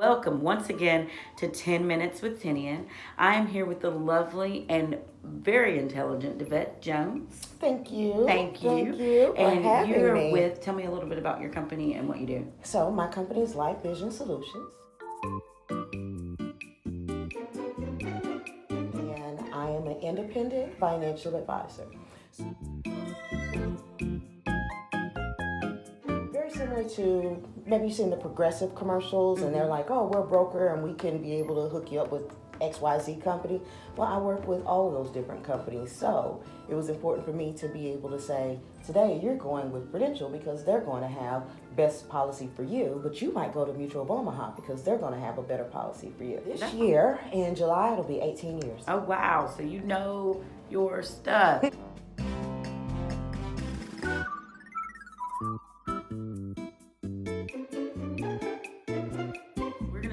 Welcome once again to 10 Minutes with Tennion. I am here with the lovely and very intelligent DaVett Jones. Thank you. Thank you. Thank you for And having you're me. tell me a little bit about your company and what you do. So my company is Life Vision Solutions. And I am an independent financial advisor. Very similar to, maybe you've seen the Progressive commercials and they're like, oh, we're a broker and we can be able to hook you up with XYZ company. Well, I work with all of those different companies. So it was important for me to be able to say, today you're going with Prudential because they're going to have best policy for you, but you might go to Mutual of Omaha because they're going to have a better policy for you. This year, in July, it'll be 18 years. Oh, wow. So you know your stuff.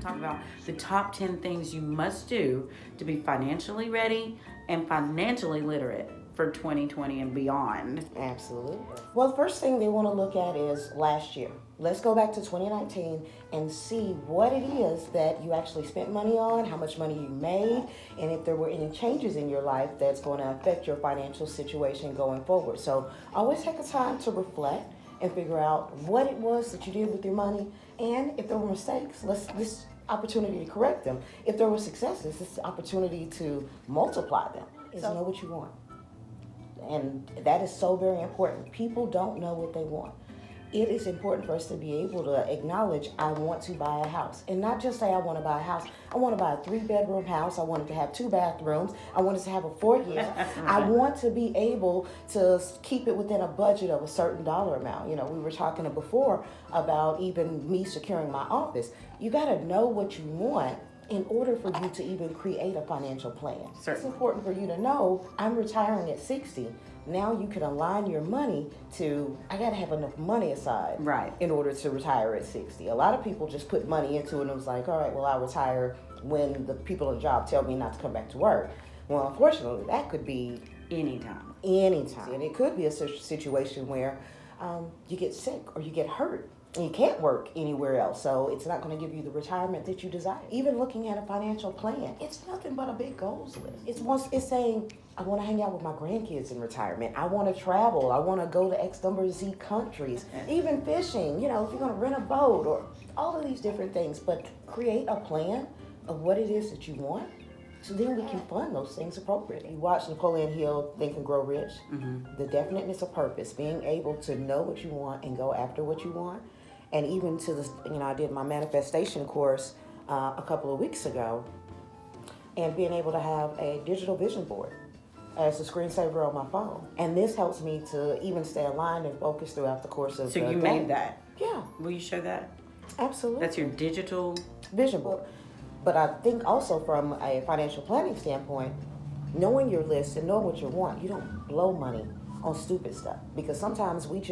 Talk about the top 10 things you must do to be financially ready and financially literate for 2020 and beyond. Absolutely. Well, the first thing they want to look at is last year. Let's go back to 2019 and see what it is that you actually spent money on, how much money you made, and if there were any changes in your life that's going to affect your financial situation going forward. So always take a time to reflect and figure out what it was that you did with your money, and if there were mistakes, this opportunity to correct them. If there were successes, it's the opportunity to multiply them. Is know what you want. And that is so very important. People don't know what they want. It is important for us to be able to acknowledge, I want to buy a house. And not just say I want to buy a house. I want to buy a 3-bedroom house. I want it to have 2 bathrooms. I want it to have a 4-year. I want to be able to keep it within a budget of a certain dollar amount. You know, we were talking before about even me securing my office. You got to know what you want in order for you to even create a financial plan. Certainly. It's important for you to know, I'm retiring at 60. Now you can align your money to, I got to have enough money aside, right, in order to retire at 60. A lot of people just put money into it and it was like, all right, well, I'll retire when the people in the job tell me not to come back to work. Well, unfortunately, that could be anytime. And it could be a situation where you get sick or you get hurt. And you can't work anywhere else, so it's not going to give you the retirement that you desire. Even looking at a financial plan, it's nothing but a big goals list. It's saying, I want to hang out with my grandkids in retirement. I want to travel. I want to go to X number of Z countries. Even fishing, you know, if you're going to rent a boat or all of these different things. But create a plan of what it is that you want, so then we can fund those things appropriately. You watch Napoleon Hill, Think and Grow Rich. The definiteness of purpose, being able to know what you want and go after what you want. And even to the, I did my manifestation course a couple of weeks ago, and being able to have a digital vision board as a screensaver on my phone. And this helps me to even stay aligned and focused throughout the course of the So you day. made that? Yeah. Will you show that? Absolutely. That's your digital vision board. But I think also from a financial planning standpoint, knowing your list and knowing what you want, you don't blow money on stupid stuff. Because sometimes we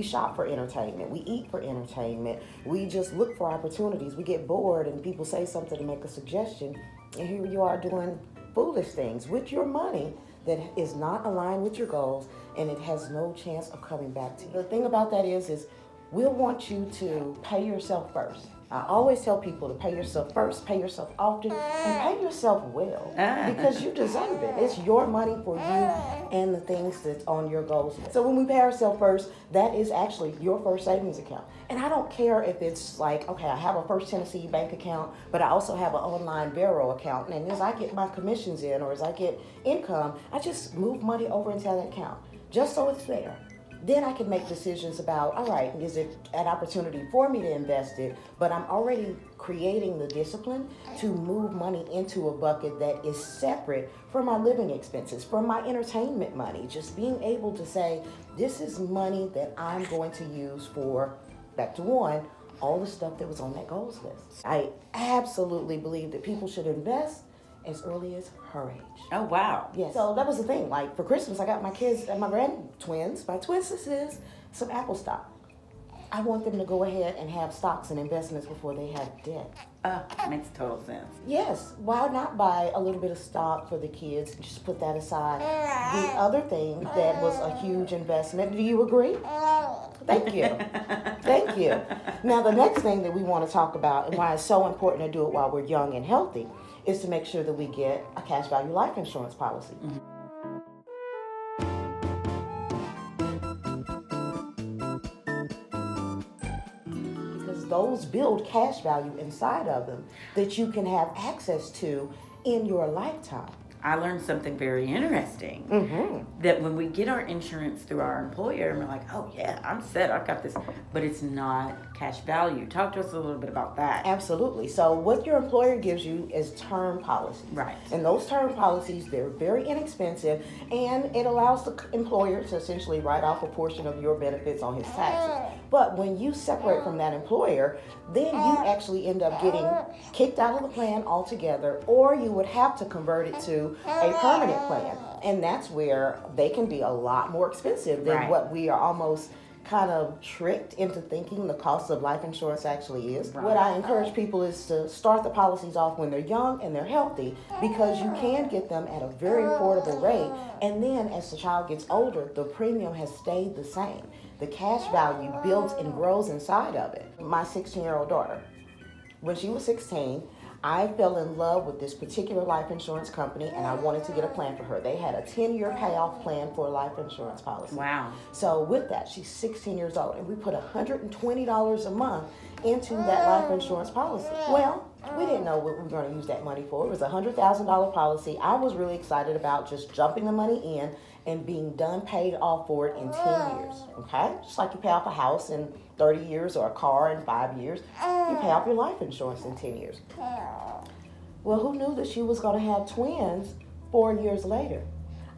shop for entertainment. We eat for entertainment. We just look for opportunities. We get bored and people say something to make a suggestion, and here you are doing foolish things with your money that is not aligned with your goals, and it has no chance of coming back to you. The thing about that is we'll want you to pay yourself first. I always tell people to pay yourself first, pay yourself often, and pay yourself well, because you deserve it. It's your money for you and the things that's on your goals. So when we pay ourselves first, that is actually your first savings account. And I don't care if it's like, okay, I have a First Tennessee bank account, but I also have an online Vero account. And as I get my commissions in or as I get income, I just move money over into that account, just so it's there. Then I can make decisions about, all right, is it an opportunity for me to invest it? But I'm already creating the discipline to move money into a bucket that is separate from my living expenses, from my entertainment money. Just being able to say, this is money that I'm going to use for, back to one, all the stuff that was on that goals list. I absolutely believe that people should invest as early as her age. Oh, wow. Yes. So that was the thing. Like for Christmas, I got my kids and my twins, this is some Apple stock. I want them to go ahead and have stocks and investments before they have debt. Makes total sense. Yes. Why not buy a little bit of stock for the kids and just put that aside? The other thing that was a huge investment, do you agree? Thank you. Thank you. Now, the next thing that we want to talk about and why it's so important to do it while we're young and healthy is to make sure that we get a cash value life insurance policy. Because those build cash value inside of them that you can have access to in your lifetime. I learned something very interesting. That when we get our insurance through our employer, and we're like, oh yeah, I'm set, I've got this, but it's not cash value. Talk to us a little bit about that. Absolutely. So what your employer gives you is term policies. Right. And those term policies, they're very inexpensive, and it allows the employer to essentially write off a portion of your benefits on his taxes. But when you separate from that employer, then you actually end up getting kicked out of the plan altogether, or you would have to convert it to a permanent plan. And that's where they can be a lot more expensive than what we are almost kind of tricked into thinking the cost of life insurance actually is. What I encourage people is to start the policies off when they're young and they're healthy, because you can get them at a very affordable rate. And then as the child gets older, the premium has stayed the same. The cash value builds and grows inside of it. My 16-year-old daughter, when she was 16, I fell in love with this particular life insurance company, and I wanted to get a plan for her. They had a 10-year payoff plan for a life insurance policy. Wow. So with that, she's 16 years old, and we put $120 a month into that life insurance policy. Well, we didn't know what we were going to use that money for. It was a $100,000 policy. I was really excited about just jumping the money in and being done paid off for it in 10 years, okay? Just like you pay off a house in 30 years or a car in 5 years, you pay off your life insurance in 10 years. Well, who knew that she was going to have twins 4 years later?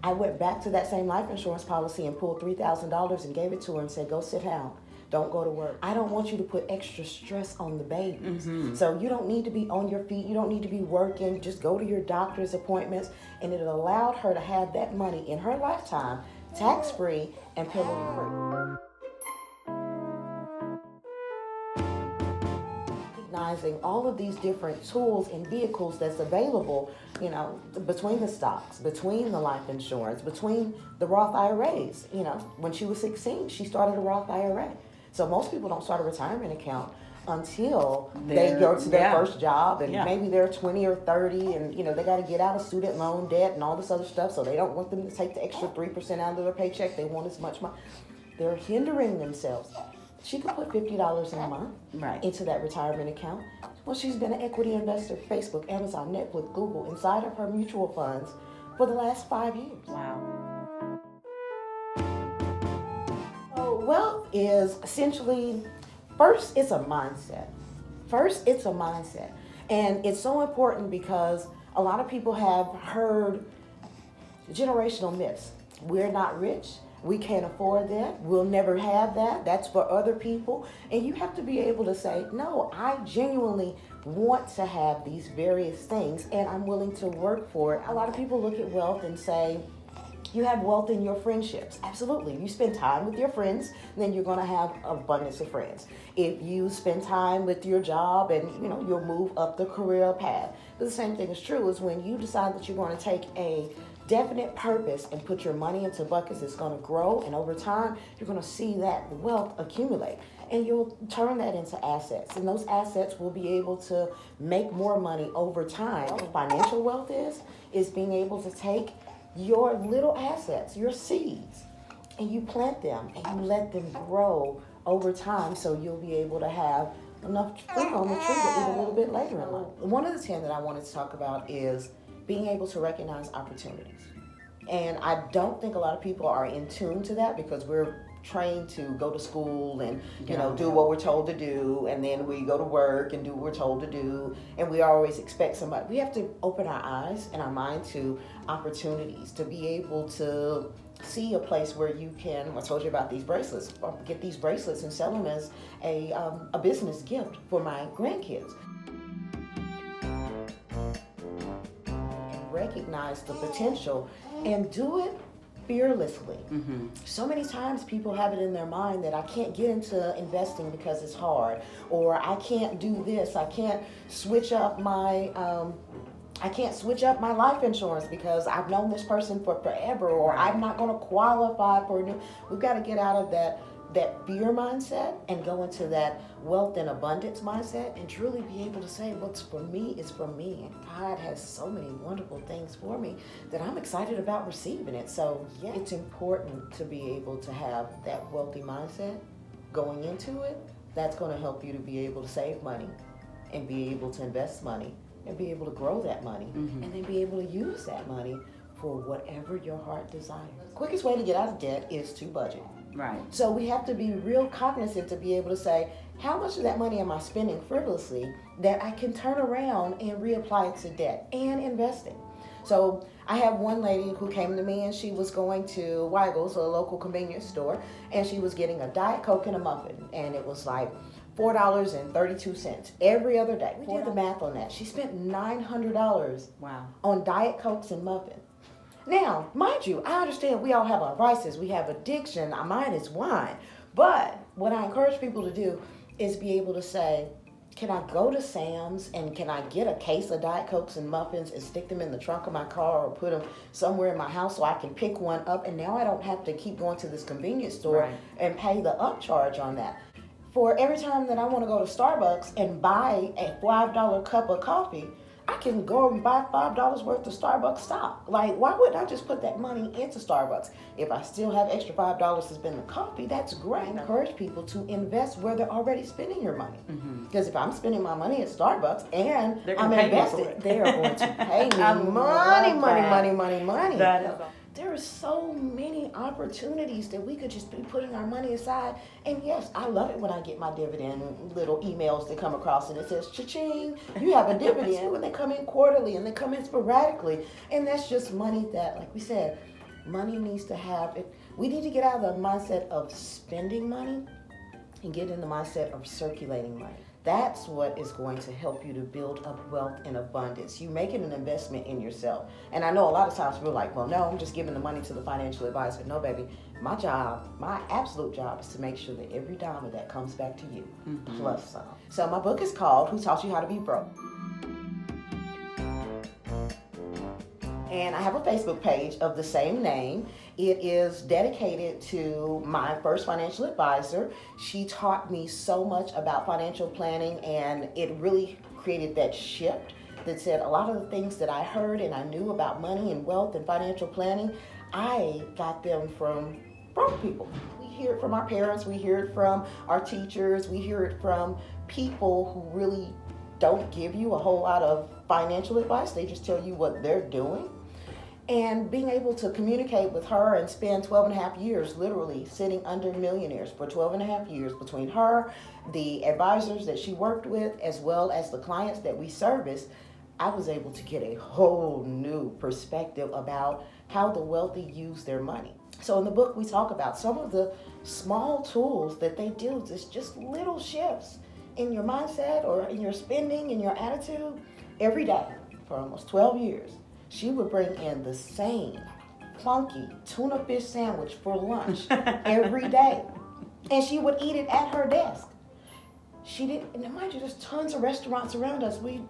I went back to that same life insurance policy and pulled $3,000 and gave it to her and said, go sit down. Don't go to work. I don't want you to put extra stress on the babies. So you don't need to be on your feet. You don't need to be working. Just go to your doctor's appointments. And it allowed her to have that money in her lifetime, tax-free and penalty-free. Recognizing all of these different tools and vehicles that's available, between the stocks, between the life insurance, between the Roth IRAs. When she was 16, she started a Roth IRA. So most people don't start a retirement account until they go to their first job, and maybe they're 20 or 30, and they got to get out of student loan debt and all this other stuff. So they don't want them to take the extra 3% out of their paycheck. They want as much money. They're hindering themselves. She could put $50 a month into that retirement account. Well, she's been an equity investor, Facebook, Amazon, Netflix, Google, inside of her mutual funds for the last 5 years. Wow. So wealth is essentially, first, it's a mindset. And it's so important because a lot of people have heard generational myths. We're not rich. We can't afford that. We'll never have that. That's for other people. And you have to be able to say, no, I genuinely want to have these various things and I'm willing to work for it. A lot of people look at wealth and say, you have wealth in your friendships. Absolutely. You spend time with your friends, then you're going to have abundance of friends. If you spend time with your job and, you'll move up the career path. But the same thing is true is when you decide that you're going to take a definite purpose and put your money into buckets, it's going to grow, and over time you're going to see that wealth accumulate, and you'll turn that into assets, and those assets will be able to make more money over time. Financial wealth is being able to take your little assets, your seeds, and you plant them and you let them grow over time, so you'll be able to have enough fruit on the tree to eat a little bit later in life. One of the 10 that I wanted to talk about is being able to recognize opportunities. And I don't think a lot of people are in tune to that because we're trained to go to school and do what we're told to do, and then we go to work and do what we're told to do, and we always expect somebody. We have to open our eyes and our mind to opportunities, to be able to see a place where you can, I told you about these bracelets, or get these bracelets and sell them as a business gift for my grandkids. Recognize the potential and do it fearlessly. So many times people have it in their mind that I can't get into investing because it's hard, or I can't do this, I can't switch up my life insurance because I've known this person for forever, or I'm not going to qualify for a new. We've got to get out of that that fear mindset and go into that wealth and abundance mindset and truly be able to say, what's for me is for me. And God has so many wonderful things for me that I'm excited about receiving it. So yeah, it's important to be able to have that wealthy mindset going into it. That's going to help you to be able to save money and be able to invest money and be able to grow that money and then be able to use that money for whatever your heart desires. The quickest way to get out of debt is to budget. Right. So we have to be real cognizant to be able to say, how much of that money am I spending frivolously that I can turn around and reapply it to debt and investing? So I have one lady who came to me and she was going to Weigel's, a local convenience store, and she was getting a Diet Coke and a muffin, and it was like $4.32 every other day. We did the math on that. She spent $900 on Diet Cokes and muffins. Now, mind you, I understand we all have our vices. We have addiction. Mine is wine. But what I encourage people to do is be able to say, can I go to Sam's and can I get a case of Diet Cokes and muffins and stick them in the trunk of my car or put them somewhere in my house so I can pick one up, and now I don't have to keep going to this convenience store and pay the upcharge on that. For every time that I want to go to Starbucks and buy a $5 cup of coffee, I can go and buy $5 worth of Starbucks stock. Like, why wouldn't I just put that money into Starbucks? If I still have extra $5 to spend the coffee, that's great. I encourage people to invest where they're already spending your money. Because if I'm spending my money at Starbucks and I'm invested, they are going to pay me money. There are so many opportunities that we could just be putting our money aside. And yes, I love it when I get my dividend little emails that come across and it says, cha-ching, you have a dividend. When they come in quarterly and they come in sporadically. And that's just money that, like we said, money needs to have it. We need to get out of the mindset of spending money and get in the mindset of circulating money. That's what is going to help you to build up wealth and abundance. You make it an investment in yourself. And I know a lot of times we're like, well, no, I'm just giving the money to the financial advisor. No, baby. My job, my absolute job is to make sure that every dime of that comes back to you, plus some. So my book is called Who Taught You How to Be Broke? And I have a Facebook page of the same name. It is dedicated to my first financial advisor. She taught me so much about financial planning, and it really created that shift that said a lot of the things that I heard and I knew about money and wealth and financial planning, I got them from broke people. We hear it from our parents, we hear it from our teachers, we hear it from people who really don't give you a whole lot of financial advice. They just tell you what they're doing. And being able to communicate with her and spend 12 and a half years literally sitting under millionaires for 12 and a half years between her, the advisors that she worked with, as well as the clients that we service, I was able to get a whole new perspective about how the wealthy use their money. So in the book, we talk about some of the small tools that they do. It's just little shifts in your mindset or in your spending, in your attitude every day for almost 12 years. She would bring in the same funky tuna fish sandwich for lunch every day. And she would eat it at her desk. She didn't, and mind you, there's tons of restaurants around us. We're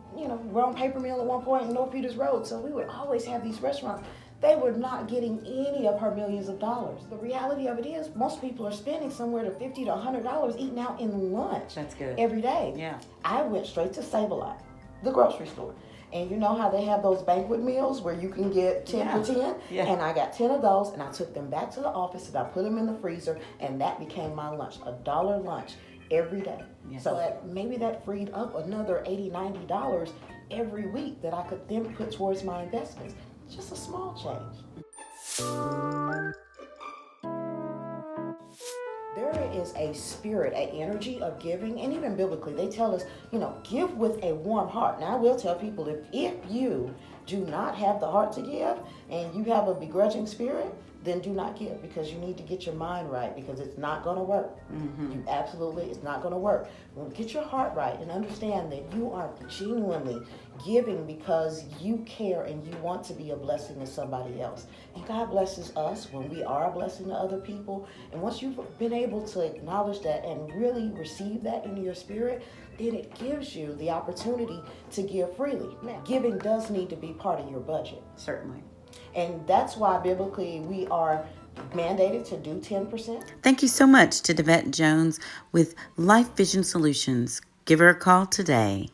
on Paper Mill at one point in North Peters Road, so we would always have these restaurants. They were not getting any of her millions of dollars. The reality of it is, most people are spending somewhere to $50 to $100 eating out in lunch. That's good. Every day. Yeah. I went straight to Save-A-Lot, the grocery store. And you know how they have those banquet meals where you can get 10 for 10? Yeah. And I got 10 of those, and I took them back to the office, and I put them in the freezer, and that became my lunch, $1 lunch every day. Yes. So that maybe that freed up another $80, $90 every week that I could then put towards my investments. Just a small change. There is a spirit, an energy of giving, and even biblically, they tell us, give with a warm heart. Now, I will tell people, if you do not have the heart to give and you have a begrudging spirit, then do not give, because you need to get your mind right, because it's not going to work. It's not going to work. Well, get your heart right and understand that you are genuinely giving because you care and you want to be a blessing to somebody else. And God blesses us when we are a blessing to other people. And once you've been able to acknowledge that and really receive that into your spirit, then it gives you the opportunity to give freely. Now, giving does need to be part of your budget. Certainly. And that's why biblically we are mandated to do 10%. Thank you so much to DaVett Jones with Life Vision Solutions. Give her a call today.